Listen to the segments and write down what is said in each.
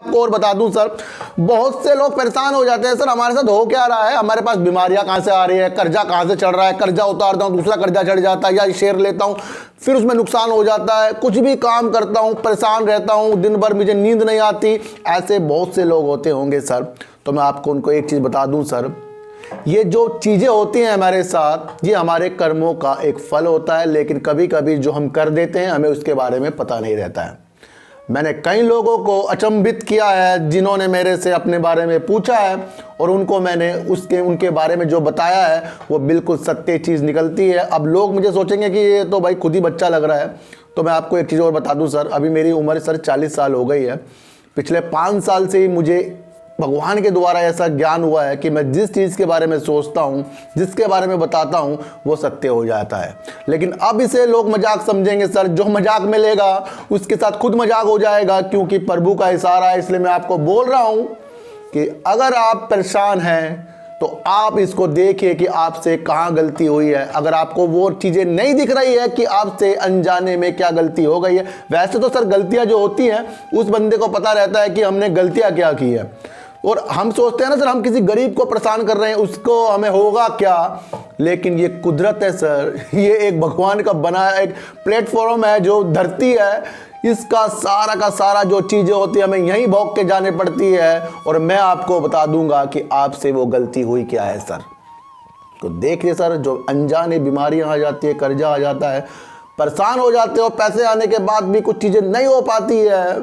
आपको और बता दूं सर, बहुत से लोग परेशान हो जाते हैं सर हमारे साथ हो क्या रहा है, हमारे पास बीमारियां कहां से आ रही है, कर्जा कहां से चढ़ रहा है, कर्जा उतारता हूं दूसरा कर्जा चढ़ जाता है, या शेयर लेता हूं फिर उसमें नुकसान हो जाता है, कुछ भी काम करता हूं परेशान रहता हूं, दिन भर मुझे नींद नहीं आती। ऐसे बहुत से लोग होते होंगे सर। तो मैं आपको उनको एक चीज़ बता दूं सर, ये जो चीज़ें होती हैं हमारे साथ, ये हमारे कर्मों का एक फल होता है, लेकिन कभी कभी जो हम कर देते हैं हमें उसके बारे में पता नहीं रहता है। मैंने कई लोगों को अचंभित किया है जिन्होंने मेरे से अपने बारे में पूछा है, और उनको मैंने उनके बारे में जो बताया है वो बिल्कुल सत्य चीज़ निकलती है। अब लोग मुझे सोचेंगे कि ये तो भाई खुद ही बच्चा लग रहा है। तो मैं आपको एक चीज़ और बता दूं सर, अभी मेरी उम्र सर 40 साल हो गई है। पिछले 5 साल से ही मुझे भगवान के द्वारा ऐसा ज्ञान हुआ है कि मैं जिस चीज़ के बारे में सोचता हूँ, जिसके बारे में बताता हूँ, वो सत्य हो जाता है। लेकिन अब इसे लोग मजाक समझेंगे सर, जो मजाक में लेगा उसके साथ खुद मजाक हो जाएगा, क्योंकि प्रभु का इशारा है। इसलिए मैं आपको बोल रहा हूँ कि अगर आप परेशान हैं तो आप इसको देखिए कि आपसे कहाँ गलती हुई है। अगर आपको वो चीज़ें नहीं दिख रही है कि आपसे अनजाने में क्या गलती हो गई है, वैसे तो सर गलतियाँ जो होती हैं उस बंदे को पता रहता है कि हमने गलतियाँ क्या की है, और हम सोचते हैं ना सर हम किसी गरीब को परेशान कर रहे हैं, उसको हमें होगा क्या। लेकिन ये कुदरत है सर, ये एक भगवान का बनाया एक प्लेटफॉर्म है जो धरती है, इसका सारा का सारा जो चीज़ें होती है हमें यहीं भोग के जाने पड़ती है, और मैं आपको बता दूंगा कि आपसे वो गलती हुई क्या है सर। तो देखिए सर, जो अनजाने बीमारियां आ जाती है, कर्जा आ जाता है, परेशान हो जाते हो, पैसे आने के बाद भी कुछ चीज़ें नहीं हो पाती है,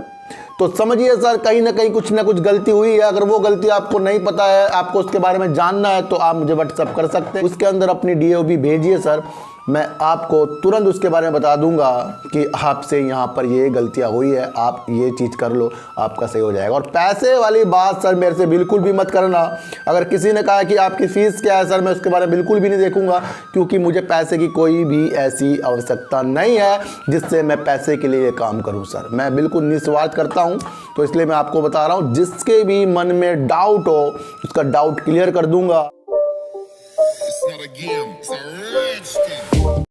तो समझिए सर कहीं ना कहीं कुछ ना कुछ गलती हुई है। अगर वो गलती आपको नहीं पता है, आपको उसके बारे में जानना है, तो आप मुझे व्हाट्सअप कर सकते हैं, उसके अंदर अपनी DOB भेजिए सर, मैं आपको तुरंत उसके बारे में बता दूंगा कि आपसे यहाँ पर ये गलतियाँ हुई है, आप ये चीज़ कर लो, आपका सही हो जाएगा। और पैसे वाली बात सर मेरे से बिल्कुल भी मत करना। अगर किसी ने कहा कि आपकी फ़ीस क्या है सर, मैं उसके बारे में बिल्कुल भी नहीं देखूंगा, क्योंकि मुझे पैसे की कोई भी ऐसी आवश्यकता नहीं है जिससे मैं पैसे के लिए काम करूँ सर। मैं बिल्कुल निस्वार्थ करता हूँ, तो इसलिए मैं आपको बता रहा हूँ, जिसके भी मन में डाउट हो उसका डाउट क्लियर कर दूंगा। It's not a game, it's a rich thing.